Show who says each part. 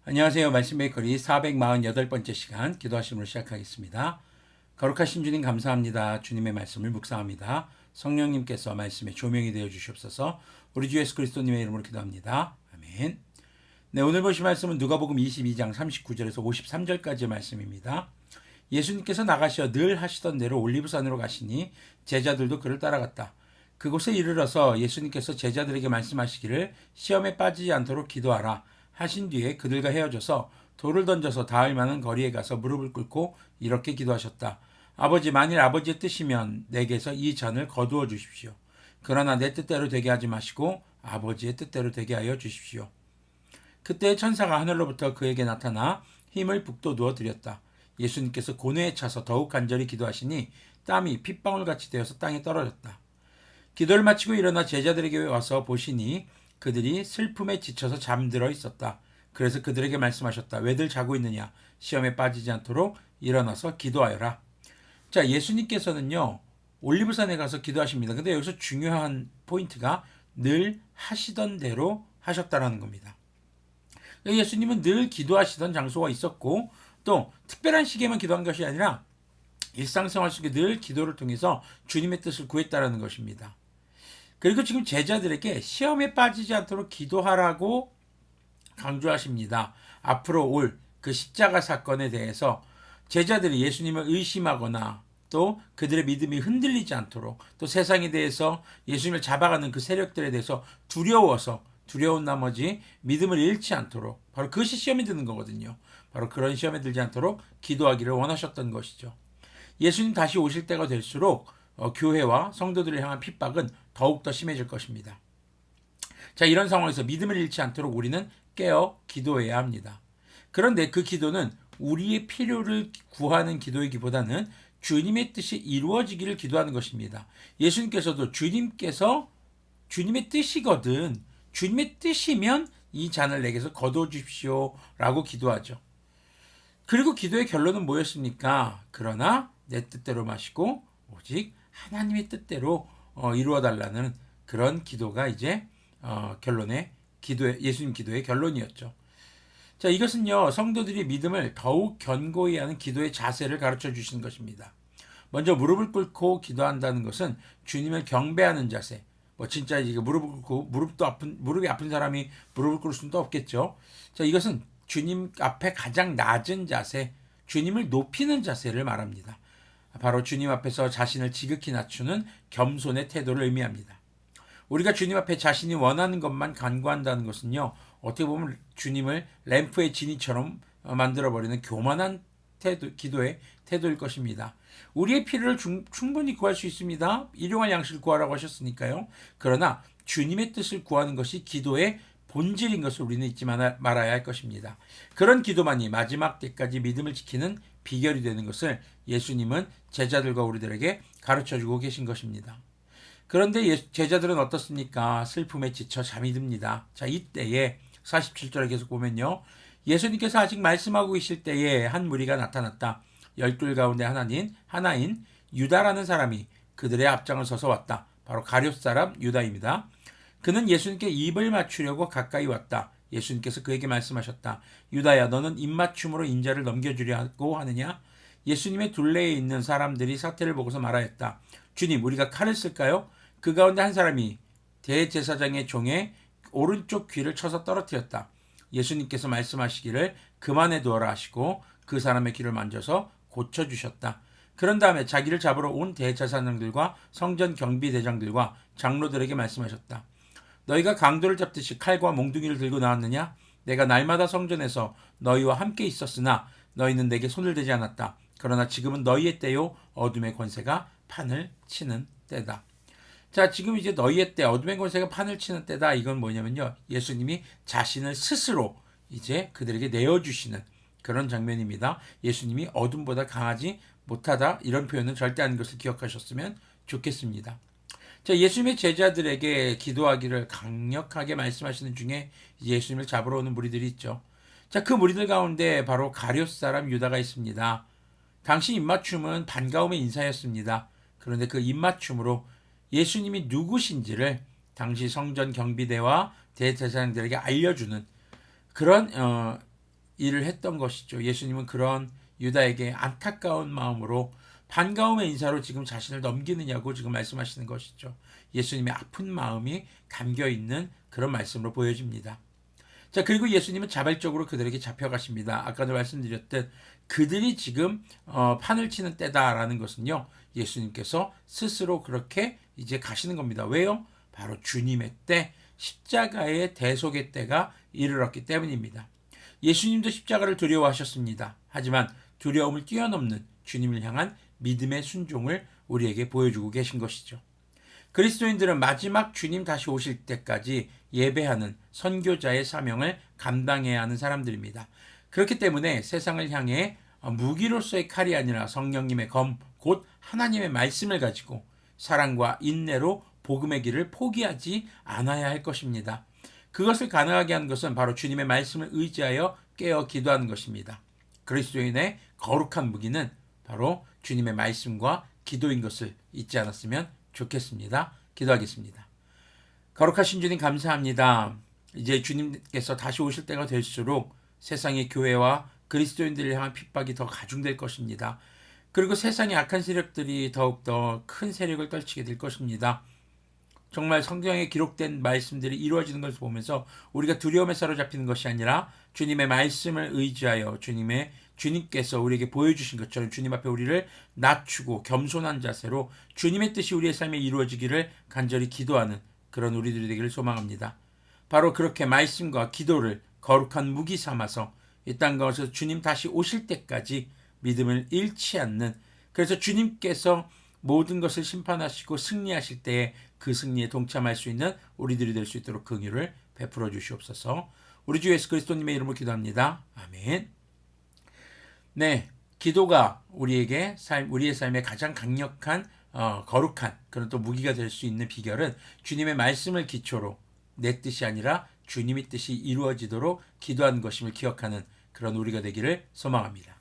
Speaker 1: 안녕하세요. 말씀 메이커리 448번째 시간 기도하심으로 시작하겠습니다. 거룩하신 주님 감사합니다. 주님의 말씀을 묵상합니다. 성령님께서 말씀의 조명이 되어 주시옵소서. 우리 주 예수 그리스도님의 이름으로 기도합니다. 아멘. 네, 오늘 보실 말씀은 누가복음 22장 39절에서 53절까지의 말씀입니다. 예수님께서 나가셔 늘 하시던 대로 올리브산으로 가시니 제자들도 그를 따라갔다. 그곳에 이르러서 예수님께서 제자들에게 말씀하시기를 시험에 빠지지 않도록 기도하라 하신 뒤에 그들과 헤어져서 돌을 던져서 닿을 만한 거리에 가서 무릎을 꿇고 이렇게 기도하셨다. 아버지, 만일 아버지의 뜻이면 내게서 이 잔을 거두어 주십시오. 그러나 내 뜻대로 되게 하지 마시고 아버지의 뜻대로 되게 하여 주십시오. 그때 천사가 하늘로부터 그에게 나타나 힘을 북돋우어 드렸다. 예수님께서 고뇌에 차서 더욱 간절히 기도하시니 땀이 핏방울같이 되어서 땅에 떨어졌다. 기도를 마치고 일어나 제자들에게 와서 보시니 그들이 슬픔에 지쳐서 잠들어 있었다. 그래서 그들에게 말씀하셨다. 왜들 자고 있느냐? 시험에 빠지지 않도록 일어나서 기도하여라. 자, 예수님께서는요, 올리브산에 가서 기도하십니다. 근데 여기서 중요한 포인트가 늘 하시던 대로 하셨다라는 겁니다. 예수님은 늘 기도하시던 장소가 있었고, 또 특별한 시기에만 기도한 것이 아니라 일상생활 속에 늘 기도를 통해서 주님의 뜻을 구했다라는 것입니다. 그리고 지금 제자들에게 시험에 빠지지 않도록 기도하라고 강조하십니다. 앞으로 올 그 십자가 사건에 대해서 제자들이 예수님을 의심하거나 또 그들의 믿음이 흔들리지 않도록 또 세상에 대해서 예수님을 잡아가는 그 세력들에 대해서 두려운 나머지 믿음을 잃지 않도록 바로 그것이 시험에 드는 거거든요. 바로 그런 시험에 들지 않도록 기도하기를 원하셨던 것이죠. 예수님 다시 오실 때가 될수록 교회와 성도들을 향한 핍박은 더욱더 심해질 것입니다. 자, 이런 상황에서 믿음을 잃지 않도록 우리는 깨어 기도해야 합니다. 그런데 그 기도는 우리의 필요를 구하는 기도이기보다는 주님의 뜻이 이루어지기를 기도하는 것입니다. 예수님께서도 주님의 뜻이거든, 주님의 뜻이면 이 잔을 내게서 거두어 주십시오 라고 기도하죠. 그리고 기도의 결론은 뭐였습니까? 그러나 내 뜻대로 마시고 오직 하나님의 뜻대로 이루어 달라는 그런 기도가 이제 예수님 기도의 결론이었죠. 자, 이것은요, 성도들이 믿음을 더욱 견고히 하는 기도의 자세를 가르쳐 주시는 것입니다. 먼저 무릎을 꿇고 기도한다는 것은 주님을 경배하는 자세. 진짜 이게 무릎을 꿇고 무릎이 아픈 사람이 무릎을 꿇을 수는 없겠죠. 자, 이것은 주님 앞에 가장 낮은 자세, 주님을 높이는 자세를 말합니다. 바로 주님 앞에서 자신을 지극히 낮추는 겸손의 태도를 의미합니다. 우리가 주님 앞에 자신이 원하는 것만 간구한다는 것은요, 어떻게 보면 주님을 램프의 진이처럼 만들어버리는 교만한 기도의 태도일 것입니다. 우리의 필요를 충분히 구할 수 있습니다. 일용할 양식을 구하라고 하셨으니까요. 그러나 주님의 뜻을 구하는 것이 기도의 본질인 것을 우리는 잊지 말아야 할 것입니다. 그런 기도만이 마지막 때까지 믿음을 지키는 비결이 되는 것을 예수님은 제자들과 우리들에게 가르쳐주고 계신 것입니다. 그런데 제자들은 어떻습니까? 슬픔에 지쳐 잠이 듭니다. 자, 이때에 47절에 계속 보면요, 예수님께서 아직 말씀하고 계실 때에 한 무리가 나타났다. 12 가운데 하나인 유다라는 사람이 그들의 앞장을 서서 왔다. 바로 가룟 사람 유다입니다. 그는 예수님께 입을 맞추려고 가까이 왔다. 예수님께서 그에게 말씀하셨다. 유다야, 너는 입맞춤으로 인자를 넘겨주려고 하느냐? 예수님의 둘레에 있는 사람들이 사태를 보고서 말하였다. 주님, 우리가 칼을 쓸까요? 그 가운데 한 사람이 대제사장의 종의 오른쪽 귀를 쳐서 떨어뜨렸다. 예수님께서 말씀하시기를 그만해 두어라 하시고 그 사람의 귀를 만져서 고쳐주셨다. 그런 다음에 자기를 잡으러 온 대제사장들과 성전 경비대장들과 장로들에게 말씀하셨다. 너희가 강도를 잡듯이 칼과 몽둥이를 들고 나왔느냐? 내가 날마다 성전에서 너희와 함께 있었으나 너희는 내게 손을 대지 않았다. 그러나 지금은 너희의 때요 어둠의 권세가 판을 치는 때다. 자, 지금 이제 너희의 때, 어둠의 권세가 판을 치는 때다. 이건 뭐냐면요, 예수님이 자신을 스스로 이제 그들에게 내어주시는 그런 장면입니다. 예수님이 어둠보다 강하지 못하다, 이런 표현은 절대 아닌 것을 기억하셨으면 좋겠습니다. 자, 예수님의 제자들에게 기도하기를 강력하게 말씀하시는 중에 예수님을 잡으러 오는 무리들이 있죠. 자, 그 무리들 가운데 바로 가룟 사람 유다가 있습니다. 당시 입맞춤은 반가움의 인사였습니다. 그런데 그 입맞춤으로 예수님이 누구신지를 당시 성전 경비대와 대제사장들에게 알려주는 그런 일을 했던 것이죠. 예수님은 그런 유다에게 안타까운 마음으로 반가움의 인사로 지금 자신을 넘기느냐고 지금 말씀하시는 것이죠. 예수님의 아픈 마음이 담겨 있는 그런 말씀으로 보여집니다. 자, 그리고 예수님은 자발적으로 그들에게 잡혀가십니다. 아까도 말씀드렸듯 그들이 지금 판을 치는 때다라는 것은요, 예수님께서 스스로 그렇게 이제 가시는 겁니다. 왜요? 바로 주님의 때, 십자가의 대속의 때가 이르렀기 때문입니다. 예수님도 십자가를 두려워하셨습니다. 하지만 두려움을 뛰어넘는 주님을 향한 믿음의 순종을 우리에게 보여주고 계신 것이죠. 그리스도인들은 마지막 주님 다시 오실 때까지 예배하는 선교자의 사명을 감당해야 하는 사람들입니다. 그렇기 때문에 세상을 향해 무기로서의 칼이 아니라 성령님의 검, 곧 하나님의 말씀을 가지고 사랑과 인내로 복음의 길을 포기하지 않아야 할 것입니다. 그것을 가능하게 하는 것은 바로 주님의 말씀을 의지하여 깨어 기도하는 것입니다. 그리스도인의 거룩한 무기는 바로 주님의 말씀과 기도인 것을 잊지 않았으면 좋겠습니다. 기도하겠습니다. 거룩하신 주님 감사합니다. 이제 주님께서 다시 오실 때가 될수록 세상의 교회와 그리스도인들을 향한 핍박이 더 가중될 것입니다. 그리고 세상의 악한 세력들이 더욱더 큰 세력을 떨치게 될 것입니다. 정말 성경에 기록된 말씀들이 이루어지는 것을 보면서 우리가 두려움에 사로잡히는 것이 아니라 주님의 말씀을 의지하여 주님께서 우리에게 보여주신 것처럼 주님 앞에 우리를 낮추고 겸손한 자세로 주님의 뜻이 우리의 삶에 이루어지기를 간절히 기도하는 그런 우리들이 되기를 소망합니다. 바로 그렇게 말씀과 기도를 거룩한 무기 삼아서 이 땅 가운데서 주님 다시 오실 때까지 믿음을 잃지 않는, 그래서 주님께서 모든 것을 심판하시고 승리하실 때에 그 승리에 동참할 수 있는 우리들이 될 수 있도록 긍휼을 베풀어 주시옵소서. 우리 주 예수 그리스도님의 이름으로 기도합니다. 아멘. 네, 기도가 우리의 삶의 가장 강력한 거룩한 그런 또 무기가 될 수 있는 비결은 주님의 말씀을 기초로 내 뜻이 아니라 주님의 뜻이 이루어지도록 기도하는 것임을 기억하는 그런 우리가 되기를 소망합니다.